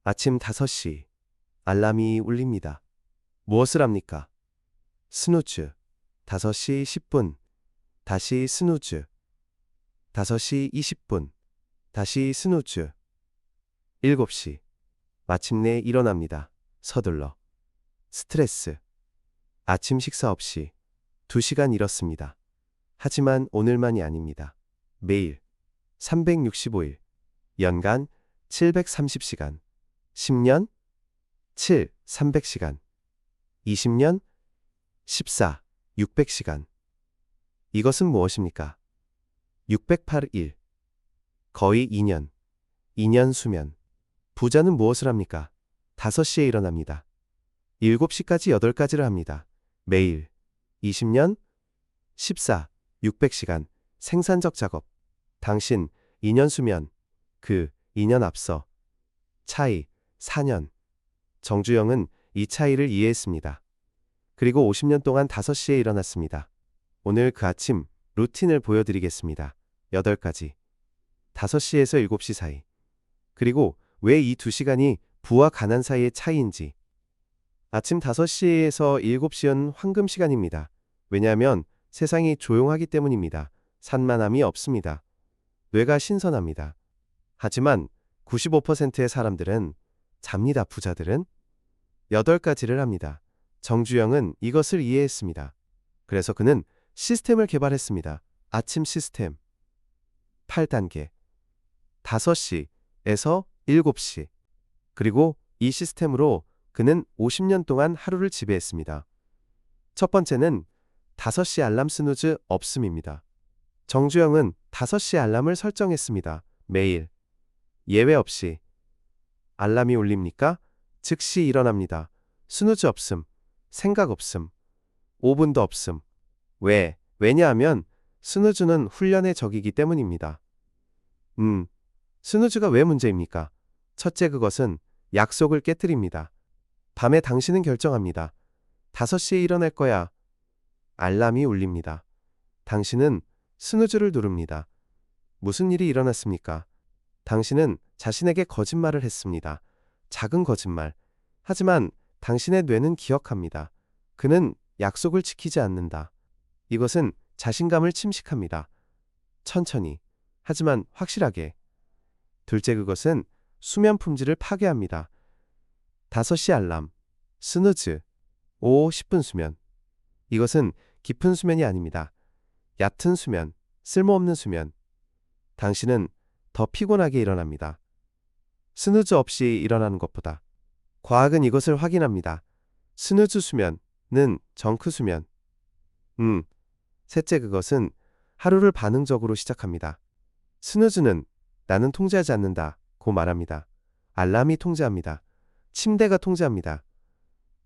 아침 5시. 알람이 울립니다. 무엇을 합니까? 스누즈. 5시 10분. 다시 스누즈. 5시 20분. 다시 스누즈. 7시. 마침내 일어납니다. 서둘러. 스트레스. 아침 식사 없이 2시간 잃었습니다. 하지만 오늘만이 아닙니다. 매일 365일, 연간 730시간, 10년 300시간, 20년 600시간. 이것은 무엇입니까? 608일, 거의 2년, 2년 수면. 부자는 무엇을 합니까? 5시에 일어납니다. 7시까지 8가지를 합니다. 매일 20년 600시간 생산적 작업. 당신 2년 수면, 그 2년 앞서 차이 4년. 정주영은 이 차이를 이해했습니다. 그리고 50년 동안 5시에 일어났습니다. 오늘 그 아침 루틴을 보여드리겠습니다. 8가지. 5시에서 7시 사이. 그리고 왜 이 2시간이 부와 가난 사이의 차이인지. 아침 5시에서 7시는 황금 시간입니다. 왜냐하면 세상이 조용하기 때문입니다. 산만함이 없습니다. 뇌가 신선합니다. 하지만 95%의 사람들은 잡니다. 부자들은 8가지를 합니다. 정주영은 이것을 이해했습니다. 그래서 그는 시스템을 개발했습니다. 아침 시스템. 8단계. 5시에서 7시. 그리고 이 시스템으로 그는 50년 동안 하루를 지배했습니다. 첫 번째는 5시 알람 스누즈 없음입니다. 정주영은 5시 알람을 설정했습니다. 매일. 예외 없이. 알람이 울립니까? 즉시 일어납니다. 스누즈 없음. 생각 없음. 5분도 없음. 왜? 왜냐하면 스누즈는 훈련의 적이기 때문입니다. 스누즈가 왜 문제입니까? 첫째, 그것은 약속을 깨뜨립니다. 밤에 당신은 결정합니다. 5시에 일어날 거야. 알람이 울립니다. 당신은 스누즈를 누릅니다. 무슨 일이 일어났습니까? 당신은 자신에게 거짓말을 했습니다. 작은 거짓말. 하지만 당신의 뇌는 기억합니다. 그는 약속을 지키지 않는다. 이것은 자신감을 침식합니다. 천천히, 하지만 확실하게. 둘째, 그것은 수면 품질을 파괴합니다. 5시 알람, 스누즈, 10분 수면. 이것은 깊은 수면이 아닙니다. 얕은 수면, 쓸모없는 수면. 당신은 더 피곤하게 일어납니다. 스누즈 없이 일어나는 것보다. 과학은 이것을 확인합니다. 스누즈 수면은 정크 수면. 셋째, 그것은 하루를 반응적으로 시작합니다. 스누즈는 나는 통제하지 않는다 고 말합니다. 알람이 통제합니다. 침대가 통제합니다.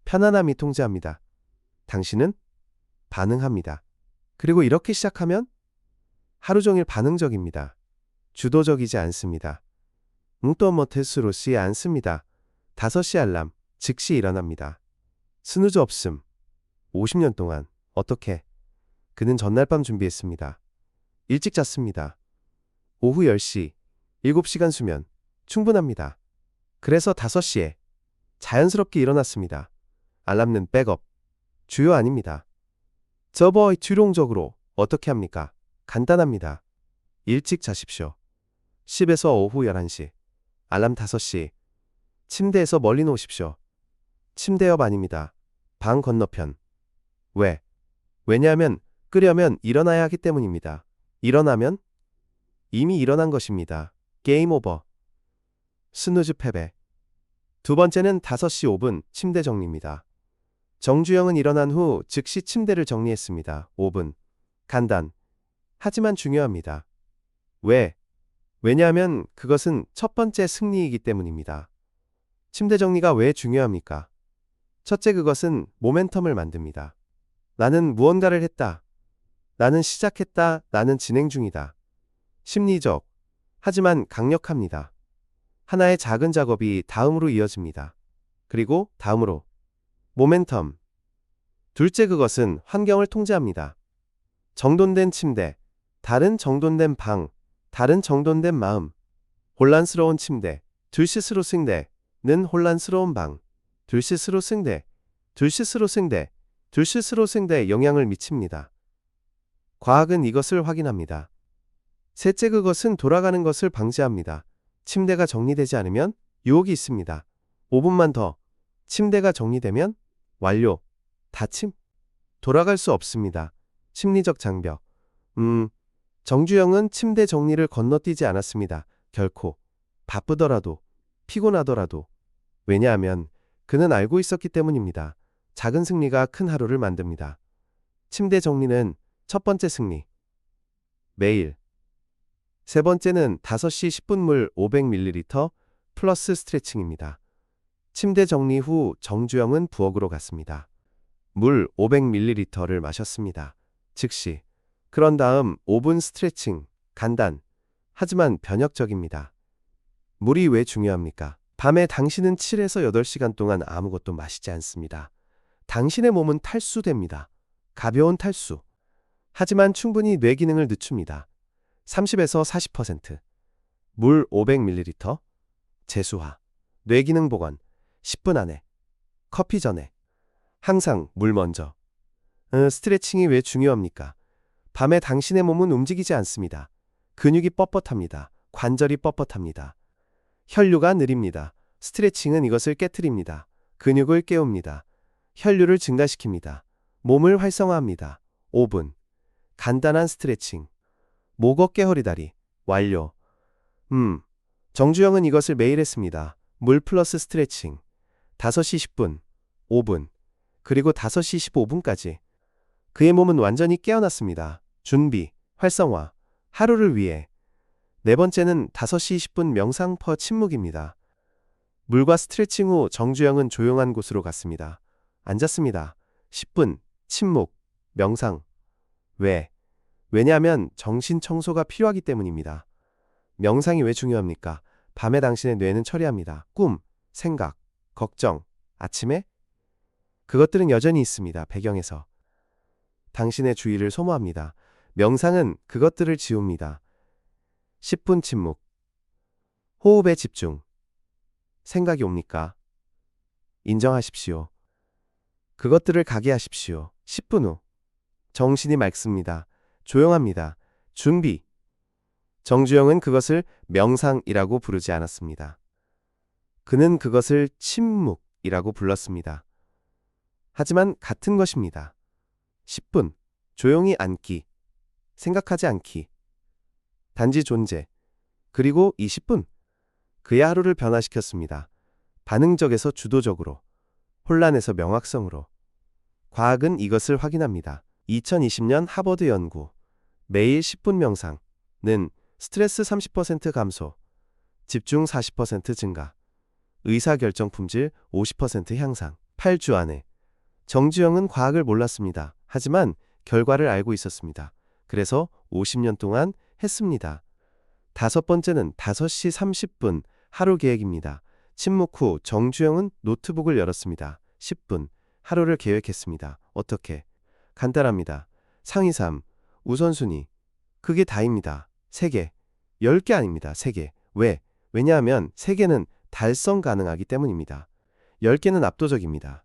편안함이 통제합니다. 당신은 반응합니다. 그리고 이렇게 시작하면 하루 종일 반응적입니다. 주도적이지 않습니다. 또 못해스로시 않습니다. 5시 알람, 즉시 일어납니다. 스누즈 없음. 50년 동안. 어떻게? 그는 전날 밤 준비했습니다. 일찍 잤습니다. 오후 10시, 7시간 수면. 충분합니다. 그래서 5시에 자연스럽게 일어났습니다. 알람는 백업. 주요 아닙니다. 주동적으로 어떻게 합니까? 간단합니다. 일찍 자십시오. 10에서 오후 11시. 알람 5시. 침대에서 멀리 놓으십시오. 침대 옆 아닙니다. 방 건너편. 왜? 왜냐하면 끄려면 일어나야 하기 때문입니다. 일어나면 이미 일어난 것입니다. 게임 오버. 스누즈 패배. 두 번째는 5시 5분 침대 정리입니다. 정주영은 일어난 후 즉시 침대를 정리했습니다. 5분. 간단. 하지만 중요합니다. 왜? 왜냐하면 그것은 첫 번째 승리이기 때문입니다. 침대 정리가 왜 중요합니까? 첫째, 그것은 모멘텀을 만듭니다. 나는 무언가를 했다. 나는 시작했다. 나는 진행 중이다. 심리적. 하지만 강력합니다. 하나의 작은 작업이 다음으로 이어집니다. 그리고 다음으로. 모멘텀. 둘째, 그것은 환경을 통제합니다. 정돈된 침대, 다른 정돈된 방, 다른 정돈된 마음. 혼란스러운 침대, 둘시스로 승대는 혼란스러운 방. 둘시스로 승대, 둘시스로 승대, 둘시스로 승대에 영향을 미칩니다. 과학은 이것을 확인합니다. 셋째, 그것은 돌아가는 것을 방지합니다. 침대가 정리되지 않으면 유혹이 있습니다. 5분만 더. 침대가 정리되면 완료. 닫힘. 돌아갈 수 없습니다. 심리적 장벽. 정주영은 침대 정리를 건너뛰지 않았습니다. 결코. 바쁘더라도, 피곤하더라도. 왜냐하면 그는 알고 있었기 때문입니다. 작은 승리가 큰 하루를 만듭니다. 침대 정리는 첫 번째 승리. 매일. 세 번째는 5시 10분 물 500ml 플러스 스트레칭입니다. 침대 정리 후 정주영은 부엌으로 갔습니다. 물 500ml를 마셨습니다. 즉시. 그런 다음 5분 스트레칭. 간단. 하지만 변혁적입니다. 물이 왜 중요합니까? 밤에 당신은 7에서 8시간 동안 아무것도 마시지 않습니다. 당신의 몸은 탈수됩니다. 가벼운 탈수. 하지만 충분히 뇌 기능을 늦춥니다. 30에서 40%. 물 500ml. 재수화. 뇌 기능 복원. 10분 안에. 커피 전에. 항상 물 먼저. 스트레칭이 왜 중요합니까? 밤에 당신의 몸은 움직이지 않습니다. 근육이 뻣뻣합니다. 관절이 뻣뻣합니다. 혈류가 느립니다. 스트레칭은 이것을 깨트립니다. 근육을 깨웁니다. 혈류를 증가시킵니다. 몸을 활성화합니다. 5분. 간단한 스트레칭. 목 어깨 허리 다리. 완료. 정주영은 이것을 매일 했습니다. 물 플러스 스트레칭. 5시 10분. 5분. 그리고 5시 15분까지. 그의 몸은 완전히 깨어났습니다. 준비. 활성화. 하루를 위해. 네 번째는 5시 10분 명상 퍼 침묵입니다. 물과 스트레칭 후 정주영은 조용한 곳으로 갔습니다. 앉았습니다. 10분. 침묵. 명상. 왜? 왜냐하면 정신 청소가 필요하기 때문입니다. 명상이 왜 중요합니까? 밤에 당신의 뇌는 처리합니다. 꿈, 생각, 걱정. 아침에? 그것들은 여전히 있습니다. 배경에서. 당신의 주의를 소모합니다. 명상은 그것들을 지웁니다. 10분 침묵. 호흡에 집중. 생각이 옵니까? 인정하십시오. 그것들을 가게 하십시오. 10분 후. 정신이 맑습니다. 조용합니다. 준비. 정주영은 그것을 명상이라고 부르지 않았습니다. 그는 그것을 침묵이라고 불렀습니다. 하지만 같은 것입니다. 10분. 조용히 앉기. 생각하지 않기. 단지 존재. 그리고 20분. 그의 하루를 변화시켰습니다. 반응적에서 주도적으로. 혼란에서 명확성으로. 과학은 이것을 확인합니다. 2020년 하버드 연구. 매일 10분 명상은 스트레스 30% 감소, 집중 40% 증가, 의사결정 품질 50% 향상. 8주 안에. 정주영은 과학을 몰랐습니다. 하지만 결과를 알고 있었습니다. 그래서 50년 동안 했습니다. 다섯 번째는 5시 30분 하루 계획입니다. 침묵 후 정주영은 노트북을 열었습니다. 10분. 하루를 계획했습니다. 어떻게? 간단합니다. 상위 3. 우선순위. 그게 다입니다. 3개. 10개 아닙니다. 3개. 왜? 왜냐하면 3개는 달성 가능하기 때문입니다. 10개는 압도적입니다.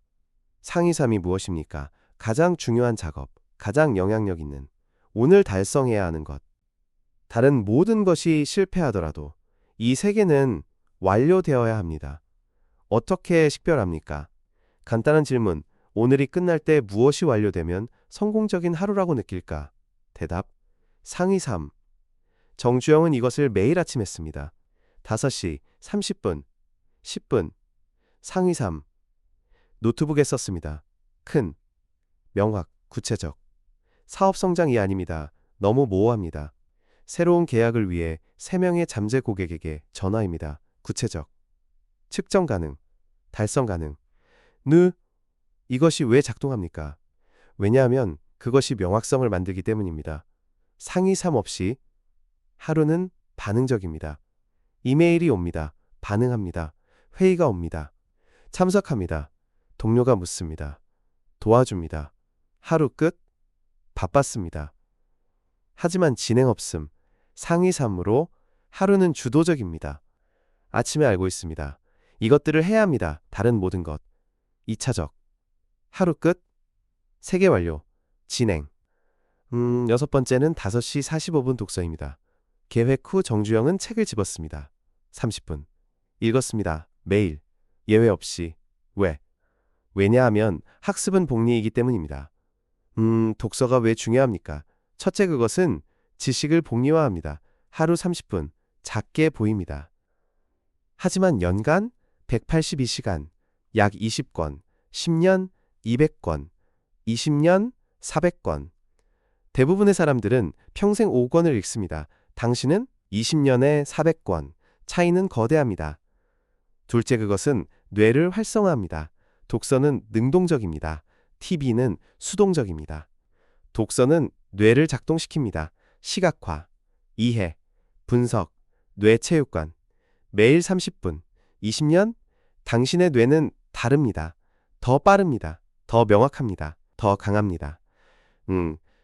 상위 3이 무엇입니까? 가장 중요한 작업, 가장 영향력 있는, 오늘 달성해야 하는 것. 다른 모든 것이 실패하더라도 이 3개는 완료되어야 합니다. 어떻게 식별합니까? 간단한 질문. 오늘이 끝날 때 무엇이 완료되면 성공적인 하루라고 느낄까? 대답. 상위 3. 정주영은 이것을 매일 아침 했습니다. 5시 30분, 10분. 상위 3. 노트북에 썼습니다. 큰, 명확, 구체적. 사업 성장이 아닙니다. 너무 모호합니다. 새로운 계약을 위해 3명의 잠재 고객에게 전화입니다. 구체적. 측정 가능, 달성 가능. 이것이 왜 작동합니까? 왜냐하면 그것이 명확성을 만들기 때문입니다. 상위 3 없이 하루는 반응적입니다. 이메일이 옵니다. 반응합니다. 회의가 옵니다. 참석합니다. 동료가 묻습니다. 도와줍니다. 하루 끝. 바빴습니다. 하지만 진행 없음. 상위 3으로 하루는 주도적입니다. 아침에 알고 있습니다. 이것들을 해야 합니다. 다른 모든 것. 2차적. 하루 끝. 3개 완료. 진행. 여섯 번째는 5시 45분 독서입니다. 계획 후 정주영은 책을 집었습니다. 30분. 읽었습니다. 매일. 예외 없이. 왜? 왜냐하면 학습은 복리이기 때문입니다. 독서가 왜 중요합니까? 첫째, 그것은 지식을 복리화합니다. 하루 30분. 작게 보입니다. 하지만 연간 182시간, 약 20권, 10년 200권, 20년 400권. 대부분의 사람들은 평생 5권을 읽습니다. 당신은 20년에 400권. 차이는 거대합니다. 둘째, 그것은 뇌를 활성화합니다. 독서는 능동적입니다. TV는 수동적입니다. 독서는 뇌를 작동시킵니다. 시각화, 이해, 분석, 뇌체육관. 매일 30분, 20년, 당신의 뇌는 다릅니다. 더 빠릅니다. 더 명확합니다. 더 강합니다.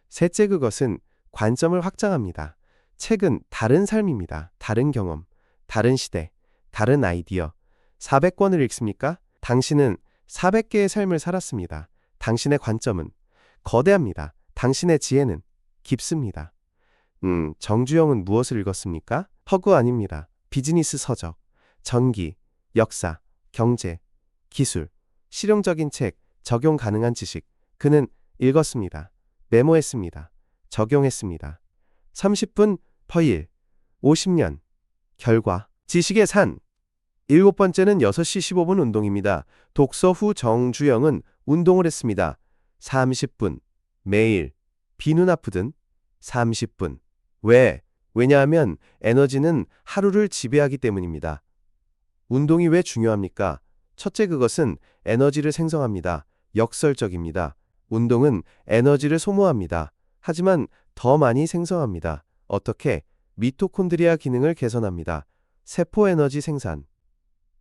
셋째, 그것은 관점을 확장합니다. 책은 다른 삶입니다. 다른 경험, 다른 시대, 다른 아이디어. 400권을 읽습니까? 당신은 400개의 삶을 살았습니다. 당신의 관점은 거대합니다. 당신의 지혜는 깊습니다. 정주영은 무엇을 읽었습니까? 허구 아닙니다. 비즈니스 서적, 전기, 역사, 경제, 기술, 실용적인 책, 적용 가능한 지식. 그는 읽었습니다. 메모했습니다. 적용했습니다. 30분 퍼일, 50년. 결과, 지식의 산. 일곱 번째는 6시 15분 운동입니다. 독서 후 정주영은 운동을 했습니다. 30분. 매일. 비눈 아프든 30분. 왜? 왜냐하면 에너지는 하루를 지배하기 때문입니다. 운동이 왜 중요합니까? 첫째, 그것은 에너지를 생성합니다. 역설적입니다. 운동은 에너지를 소모합니다. 하지만 더 많이 생성합니다. 어떻게? 미토콘드리아 기능을 개선합니다. 세포 에너지 생산.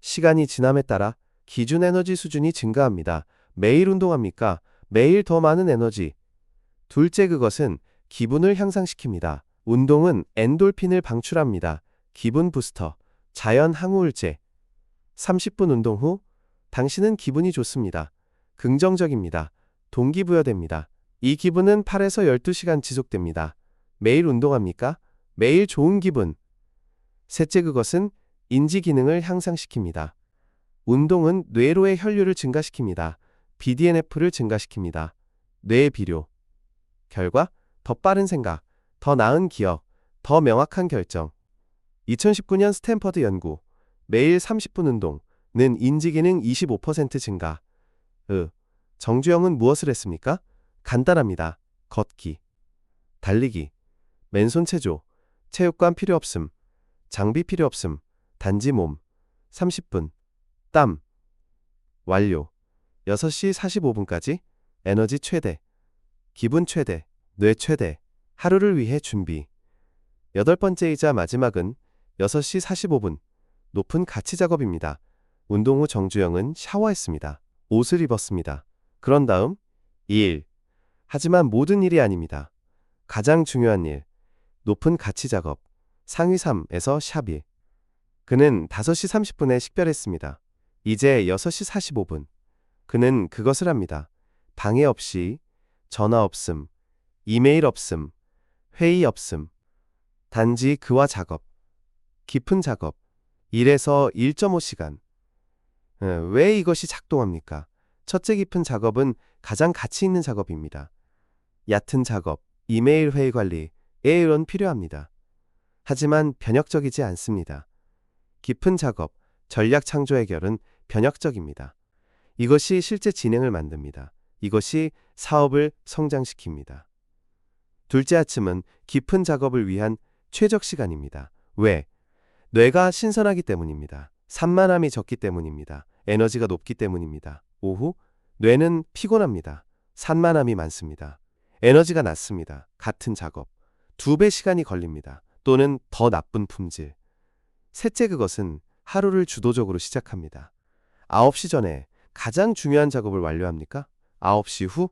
시간이 지남에 따라 기준 에너지 수준이 증가합니다. 매일 운동합니까? 매일 더 많은 에너지. 둘째, 그것은 기분을 향상시킵니다. 운동은 엔돌핀을 방출합니다. 기분 부스터, 자연 항우울제. 30분 운동 후 당신은 기분이 좋습니다. 긍정적입니다. 동기부여됩니다. 이 기분은 8에서 12시간 지속됩니다. 매일 운동합니까? 매일 좋은 기분. 셋째, 그것은 인지 기능을 향상시킵니다. 운동은 뇌로의 혈류를 증가시킵니다. BDNF를 증가시킵니다. 뇌의 비료. 결과, 더 빠른 생각, 더 나은 기억, 더 명확한 결정. 2019년 스탠퍼드 연구. 매일 30분 운동는 인지 기능 25% 증가. 정주영은 무엇을 했습니까? 간단합니다. 걷기, 달리기, 맨손 체조, 체육관 필요 없음, 장비 필요 없음, 단지 몸. 30분. 땀. 완료. 6시 45분까지 에너지 최대, 기분 최대, 뇌 최대. 하루를 위해 준비. 여덟 번째이자 마지막은 6시 45분. 높은 가치 작업입니다. 운동 후 정주영은 샤워했습니다. 옷을 입었습니다. 그런 다음 일. 하지만 모든 일이 아닙니다. 가장 중요한 일. 높은 가치 작업. 상위 3에서 샵 1. 그는 5시 30분에 식별했습니다. 이제 6시 45분. 그는 그것을 합니다. 방해 없이, 전화 없음, 이메일 없음, 회의 없음. 단지 그와 작업. 깊은 작업. 1에서 1.5시간. 왜 이것이 작동합니까? 첫째, 깊은 작업은 가장 가치 있는 작업입니다. 얕은 작업, 이메일 회의 관리, 이런 필요합니다. 하지만 변혁적이지 않습니다. 깊은 작업, 전략 창조 해결은 변혁적입니다. 이것이 실제 진행을 만듭니다. 이것이 사업을 성장시킵니다. 둘째, 아침은 깊은 작업을 위한 최적 시간입니다. 왜? 뇌가 신선하기 때문입니다. 산만함이 적기 때문입니다. 에너지가 높기 때문입니다. 오후, 뇌는 피곤합니다. 산만함이 많습니다. 에너지가 낮습니다. 같은 작업. 2배 시간이 걸립니다. 또는 더 나쁜 품질. 셋째, 그것은 하루를 주도적으로 시작합니다. 9시 전에 가장 중요한 작업을 완료합니까? 9시 후?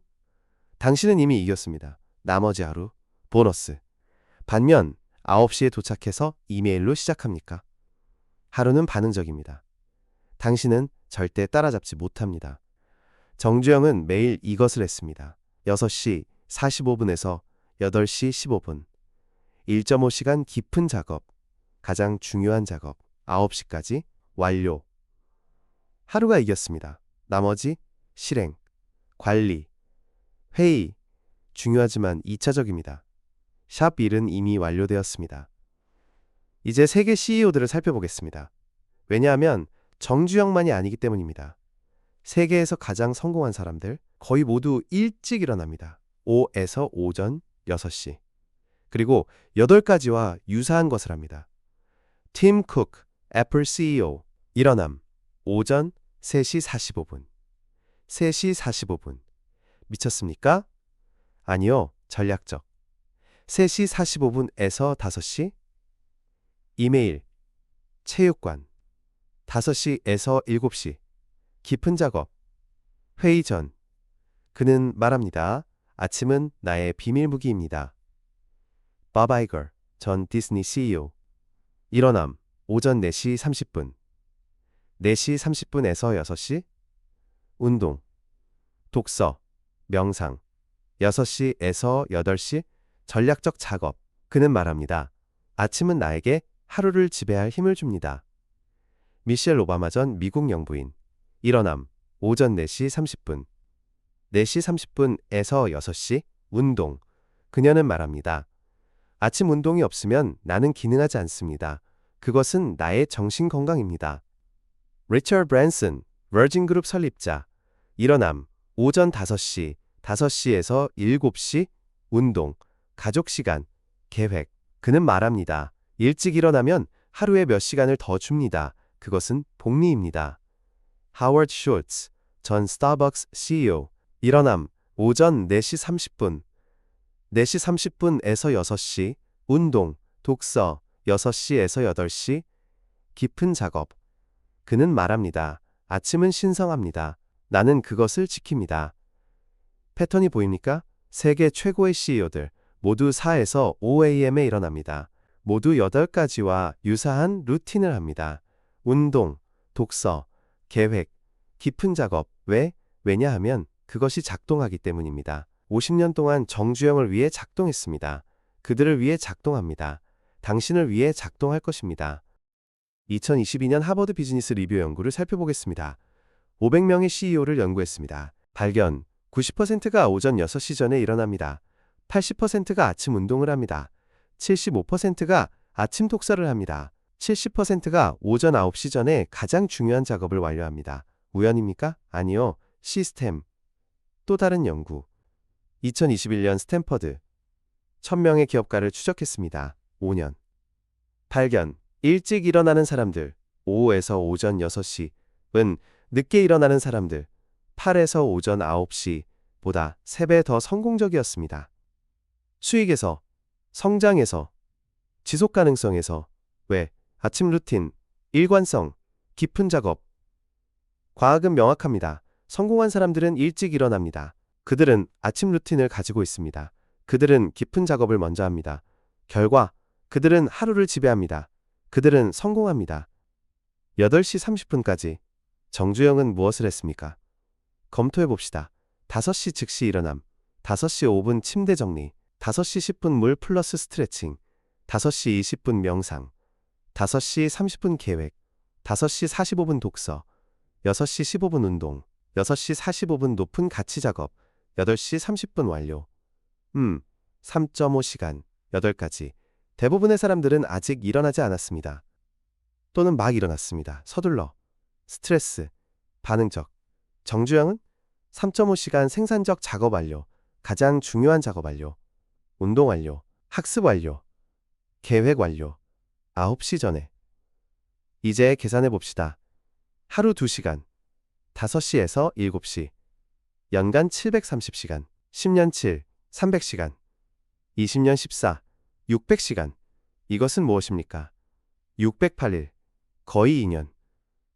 당신은 이미 이겼습니다. 나머지 하루, 보너스. 반면 9시에 도착해서 이메일로 시작합니까? 하루는 반응적입니다. 당신은 절대 따라잡지 못합니다. 정주영은 매일 이것을 했습니다. 6시 45분에서 8시 15분. 1.5시간 깊은 작업, 가장 중요한 작업, 9시까지 완료. 하루가 이겼습니다. 나머지 실행, 관리, 회의, 중요하지만 2차적입니다. 샵 1은 이미 완료되었습니다. 이제 세계 CEO들을 살펴보겠습니다. 왜냐하면 정주영만이 아니기 때문입니다. 세계에서 가장 성공한 사람들 거의 모두 일찍 일어납니다. 오에서 오전 6시. 그리고 8가지와 유사한 것을 합니다. 팀 쿡, 애플 CEO, 일어남, 오전 3시 45분. 3시 45분. 미쳤습니까? 아니요, 전략적. 3시 45분에서 5시. 이메일, 체육관. 5시에서 7시. 깊은 작업. 회의 전. 그는 말합니다. 아침은 나의 비밀 무기입니다. 밥 아이거 전 디즈니 CEO. 일어남, 오전 4시 30분. 4시 30분에서 6시. 운동, 독서, 명상. 6시에서 8시. 전략적 작업. 그는 말합니다. 아침은 나에게 하루를 지배할 힘을 줍니다. 미셸 오바마 전 미국 영부인. 일어남, 오전 4시 30분. 4시 30분에서 6시. 운동. 그녀는 말합니다. 아침 운동이 없으면 나는 기능하지 않습니다. 그것은 나의 정신 건강입니다. 리처드 브랜슨, 버진그룹 설립자. 일어남, 오전 5시, 5시에서 7시. 운동, 가족 시간, 계획. 그는 말합니다. 일찍 일어나면 하루에 몇 시간을 더 줍니다. 그것은 복리입니다. 하워드 숄츠, 전 스타벅스 CEO. 일어남, 오전 4시 30분. 4시 30분에서 6시. 운동, 독서. 6시에서 8시. 깊은 작업. 그는 말합니다. 아침은 신성합니다. 나는 그것을 지킵니다. 패턴이 보입니까? 세계 최고의 CEO들 모두 4에서 5am에 일어납니다. 모두 8가지와 유사한 루틴을 합니다. 운동, 독서, 계획, 깊은 작업. 왜? 왜냐하면 그것이 작동하기 때문입니다. 50년 동안 정주영을 위해 작동했습니다. 그들을 위해 작동합니다. 당신을 위해 작동할 것입니다. 2022년 하버드 비즈니스 리뷰 연구를 살펴보겠습니다. 500명의 CEO를 연구했습니다. 발견, 90%가 오전 6시 전에 일어납니다. 80%가 아침 운동을 합니다. 75%가 아침 독서를 합니다. 70%가 오전 9시 전에 가장 중요한 작업을 완료합니다. 우연입니까? 아니요. 시스템. 또 다른 연구. 2021년 스탠퍼드. 1000명의 기업가를 추적했습니다. 5년. 발견. 일찍 일어나는 사람들. 오후에서 오전 6시은 늦게 일어나는 사람들. 8에서 오전 9시보다 3배 더 성공적이었습니다. 수익에서, 성장에서, 지속 가능성에서. 왜? 아침 루틴, 일관성, 깊은 작업. 과학은 명확합니다. 성공한 사람들은 일찍 일어납니다. 그들은 아침 루틴을 가지고 있습니다. 그들은 깊은 작업을 먼저 합니다. 결과, 그들은 하루를 지배합니다. 그들은 성공합니다. 8시 30분까지 정주영은 무엇을 했습니까? 검토해 봅시다. 5시 즉시 일어남, 5시 5분 침대 정리, 5시 10분 물 플러스 스트레칭, 5시 20분 명상, 5시 30분 계획, 5시 45분 독서, 6시 15분 운동, 6시 45분 높은 가치 작업, 8시 30분 완료. 3.5시간, 8가지. 대부분의 사람들은 아직 일어나지 않았습니다. 또는 막 일어났습니다. 서둘러. 스트레스, 반응적. 정주영은 3.5시간 생산적 작업 완료, 가장 중요한 작업 완료, 운동 완료, 학습 완료, 계획 완료, 9시 전에. 이제 계산해 봅시다. 하루 2시간, 5시에서 7시, 연간 730시간, 10년 7, 300시간, 20년 14, 600시간. 이것은 무엇입니까? 608일, 거의 2년,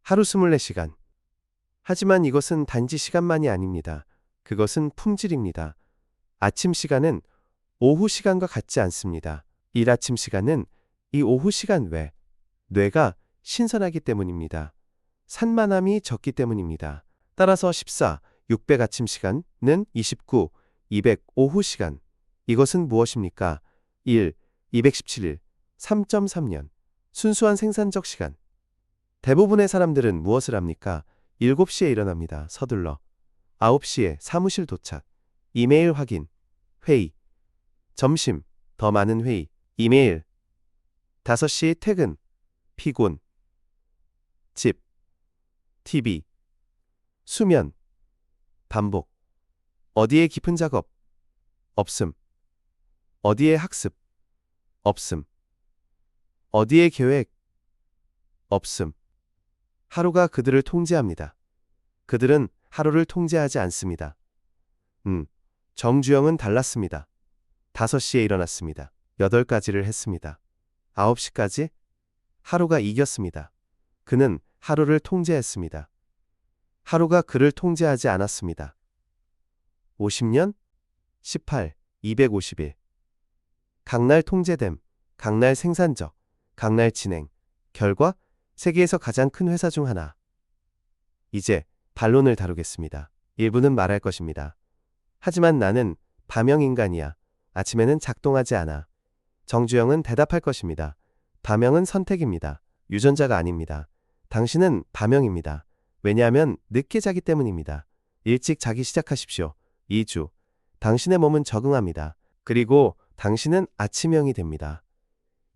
하루 24시간. 하지만 이것은 단지 시간만이 아닙니다. 그것은 품질입니다. 아침 시간은 오후 시간과 같지 않습니다. 이 아침 시간은 이 오후 시간 외 뇌가 신선하기 때문입니다. 산만함이 적기 때문입니다. 따라서 14, 600 아침 시간은 29, 200 오후 시간. 이것은 무엇입니까? 1, 217일, 3.3년. 순수한 생산적 시간. 대부분의 사람들은 무엇을 합니까? 7시에 일어납니다. 서둘러. 9시에 사무실 도착. 이메일 확인. 회의. 점심. 더 많은 회의. 이메일. 5시 퇴근. 피곤. 집. TV. 수면. 반복. 어디에 깊은 작업? 없음. 어디에 학습? 없음. 어디에 계획? 없음. 하루가 그들을 통제합니다. 그들은 하루를 통제하지 않습니다. 정주영은 달랐습니다. 5시에 일어났습니다. 8가지를 했습니다. 9시까지 하루가 이겼습니다. 그는 하루를 통제했습니다. 하루가 그를 통제하지 않았습니다. 50년? 18, 250일. 각날 통제됨, 각날 생산적, 각날 진행. 결과, 세계에서 가장 큰 회사 중 하나. 이제 반론을 다루겠습니다. 일부는 말할 것입니다. 하지만 나는 밤형인간이야. 아침에는 작동하지 않아. 정주영은 대답할 것입니다. 밤형은 선택입니다. 유전자가 아닙니다. 당신은 밤형입니다. 왜냐하면 늦게 자기 때문입니다. 일찍 자기 시작하십시오. 2주. 당신의 몸은 적응합니다. 그리고 당신은 아침형이 됩니다.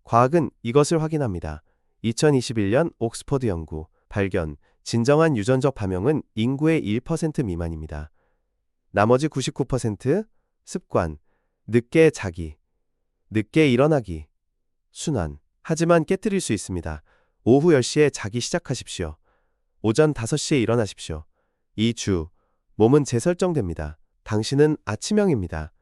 과학은 이것을 확인합니다. 2021년 옥스퍼드 연구 발견. 진정한 유전적 밤형은 인구의 1% 미만입니다. 나머지 99% 습관, 늦게 자기, 늦게 일어나기, 순환. 하지만 깨뜨릴 수 있습니다. 오후 10시에 자기 시작하십시오. 오전 5시에 일어나십시오. 2주. 몸은 재설정됩니다. 당신은 아침형입니다.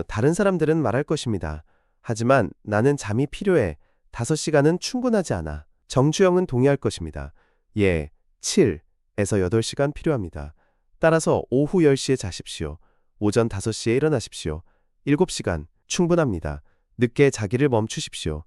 다른 사람들은 말할 것입니다. 하지만 나는 잠이 필요해. 5시간은 충분하지 않아. 정주영은 동의할 것입니다. 예, 7에서 8시간 필요합니다. 따라서 오후 10시에 자십시오. 오전 5시에 일어나십시오. 7시간 충분합니다. 늦게 자기를 멈추십시오.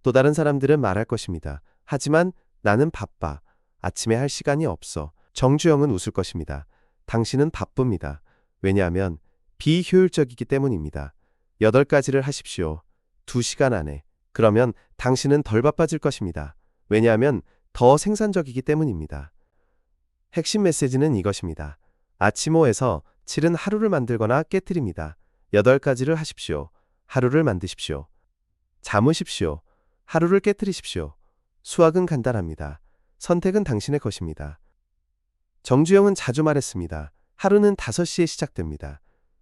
또 다른 사람들은 말할 것입니다. 하지만 나는 바빠. 아침에 할 시간이 없어. 정주영은 웃을 것입니다. 당신은 바쁩니다. 왜냐하면 비효율적이기 때문입니다. 8가지를 하십시오. 2시간 안에. 그러면 당신은 덜 바빠질 것입니다. 왜냐하면 더 생산적이기 때문입니다. 핵심 메시지는 이것입니다. 아침 5에서 7은 하루를 만들거나 깨뜨립니다. 8가지를 하십시오. 하루를 만드십시오. 잠으십시오. 하루를 깨뜨리십시오. 수학은 간단합니다. 선택은 당신의 것입니다. 정주영은 자주 말했습니다. 하루는 5시에 시작됩니다.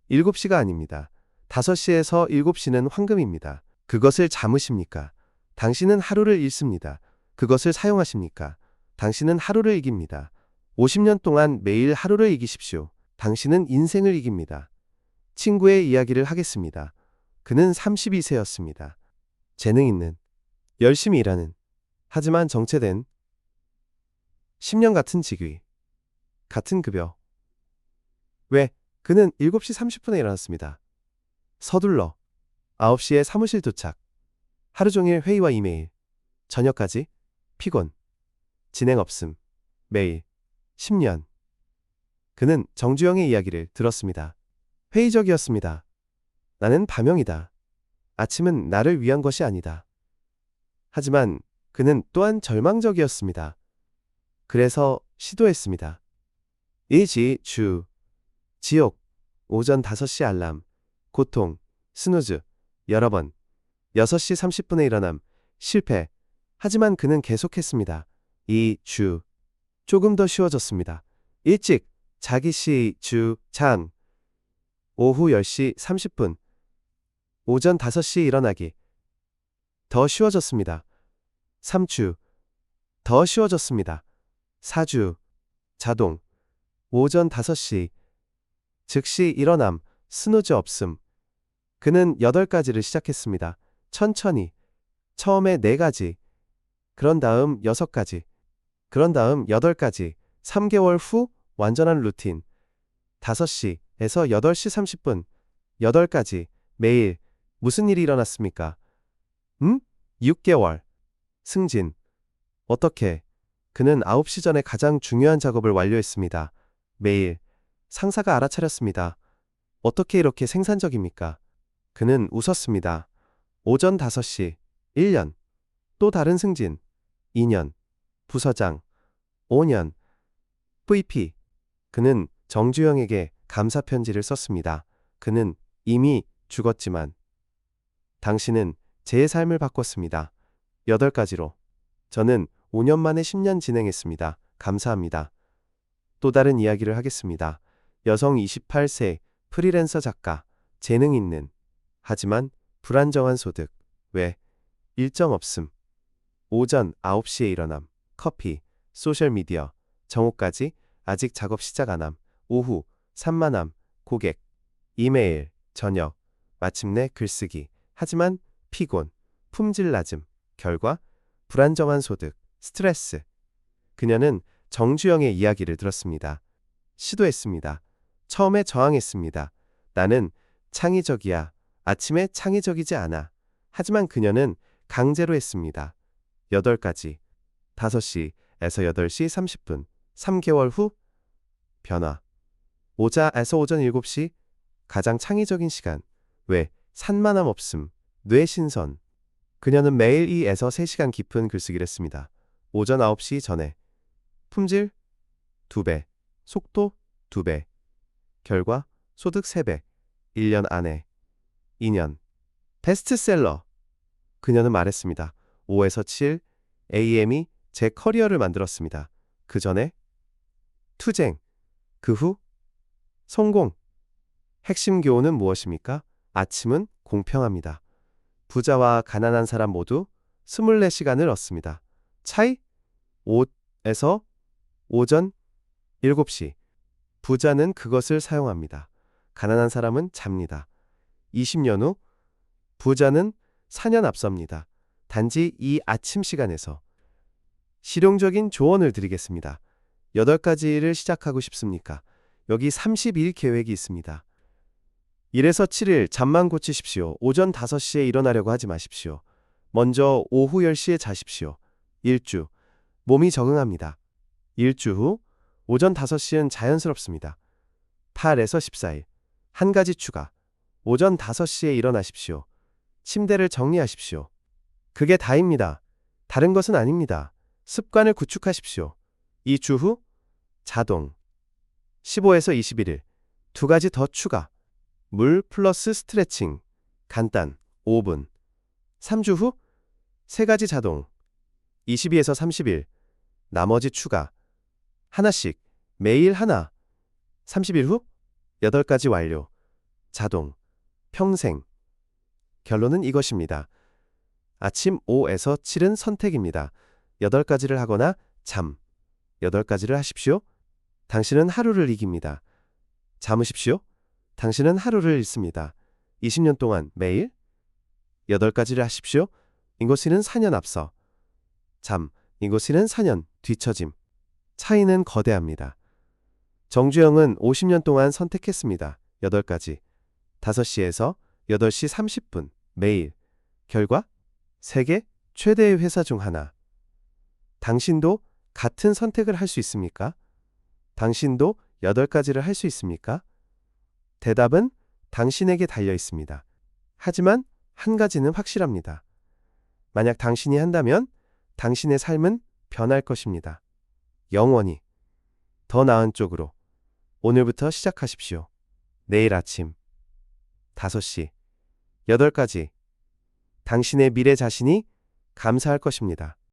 7시가 아닙니다. 5시에서 7시는 황금입니다. 그것을 잠으십니까? 당신은 하루를 잃습니다. 그것을 사용하십니까? 당신은 하루를 이깁니다. 50년 동안 매일 하루를 이기십시오. 당신은 인생을 이깁니다. 친구의 이야기를 하겠습니다. 그는 32세였습니다. 재능 있는, 열심히 일하는, 하지만 정체된 10년 같은 직위, 같은 급여. 왜? 그는 7시 30분에 일어났습니다. 서둘러. 9시에 사무실 도착. 하루 종일 회의와 이메일. 저녁까지 피곤. 진행 없음. 매일. 10년. 그는 정주영의 이야기를 들었습니다. 회의적이었습니다. 나는 밤형이다. 아침은 나를 위한 것이 아니다. 하지만 그는 또한 절망적이었습니다. 그래서 시도했습니다. 주, 지옥, 오전 5시 알람, 고통, 스누즈, 여러 번, 6시 30분에 일어남, 실패. 하지만 그는 계속했습니다. 주, 조금 더 쉬워졌습니다. 일찍, 자기 주, 장, 오후 10시 30분, 오전 5시 일어나기. 더 쉬워졌습니다. 3주, 더 쉬워졌습니다. 4주, 자동, 오전 5시, 즉시 일어남, 스누즈 없음. 그는 8가지를 시작했습니다. 천천히. 처음에 4가지, 그런 다음 6가지, 그런 다음 8가지, 3개월 후 완전한 루틴. 5시에서 8시 30분, 8가지, 매일. 무슨 일이 일어났습니까? 6개월. 승진. 어떻게? 그는 9시 전에 가장 중요한 작업을 완료했습니다. 매일 상사가 알아차렸습니다. 어떻게 이렇게 생산적입니까? 그는 웃었습니다. 오전 5시, 1년, 또 다른 승진, 2년, 부서장, 5년, VP. 그는 정주영에게 감사 편지를 썼습니다. 그는 이미 죽었지만 당신은 제 삶을 바꿨습니다. 8가지로. 저는 5년 만에 10년 진행했습니다. 감사합니다. 또 다른 이야기를 하겠습니다. 여성 28세, 프리랜서 작가, 재능 있는. 하지만 불안정한 소득. 왜? 일정 없음. 오전 9시에 일어남. 커피, 소셜미디어, 정오까지 아직 작업 시작 안 함. 오후 산만함. 고객, 이메일, 저녁, 마침내 글쓰기. 하지만 피곤, 품질 낮음. 결과 불안정한 소득, 스트레스. 그녀는 정주영의 이야기를 들었습니다. 시도했습니다. 처음에 저항했습니다. 나는 창의적이야. 아침에 창의적이지 않아. 하지만 그녀는 강제로 했습니다. 8가지. 5시에서 8시 30분. 3개월 후 변화. 오자에서 오전 7시. 가장 창의적인 시간. 왜? 산만함 없음. 뇌 신선. 그녀는 매일 2에서 3시간 깊은 글쓰기를 했습니다. 오전 9시 전에. 품질 2배. 속도 2배. 결과 소득 3배. 1년 안에. 2년. 베스트셀러. 그녀는 말했습니다. 5에서 7. AM이 제 커리어를 만들었습니다. 그 전에 투쟁. 그 후 성공. 핵심 교훈은 무엇입니까? 아침은 공평합니다. 부자와 가난한 사람 모두 24시간을 얻습니다. 차이? 5에서 오전 7시. 부자는 그것을 사용합니다. 가난한 사람은 잡니다. 20년 후 부자는 4년 앞섭니다. 단지 이 아침 시간에서 실용적인 조언을 드리겠습니다. 8가지를 시작하고 싶습니까? 여기 30일 계획이 있습니다. 1에서 7일 잠만 고치십시오. 오전 5시에 일어나려고 하지 마십시오. 먼저 오후 10시에 자십시오. 1주. 몸이 적응합니다. 1주 후 오전 5시는 자연스럽습니다. 8에서 14일. 한 가지 추가. 오전 5시에 일어나십시오. 침대를 정리하십시오. 그게 다입니다. 다른 것은 아닙니다. 습관을 구축하십시오. 2주 후 자동. 15에서 21일. 2가지 더 추가. 물 플러스 스트레칭. 간단. 5분. 3주 후 3가지 자동. 22에서 30일. 나머지 추가. 하나씩. 매일 하나. 30일 후 8가지 완료. 자동. 평생. 결론은 이것입니다. 아침 5에서 7은 선택입니다. 8가지를 하거나 잠. 8가지를 하십시오. 당신은 하루를 이깁니다. 잠으십시오. 당신은 하루를 잃습니다. 20년 동안 매일 8가지를 하십시오. 인고씨는 4년 앞서. 잠. 인고씨는 4년 뒤처짐. 차이는 거대합니다. 정주영은 50년 동안 선택했습니다. 8가지. 5시에서 8시 30분 매일. 결과 세계 최대의 회사 중 하나. 당신도 같은 선택을 할 수 있습니까? 당신도 8가지를 할 수 있습니까? 대답은 당신에게 달려 있습니다. 하지만 한 가지는 확실합니다. 만약 당신이 한다면 당신의 삶은 변할 것입니다. 영원히. 더 나은 쪽으로. 오늘부터 시작하십시오. 내일 아침 5시. 8가지. 당신의 미래 자신이 감사할 것입니다.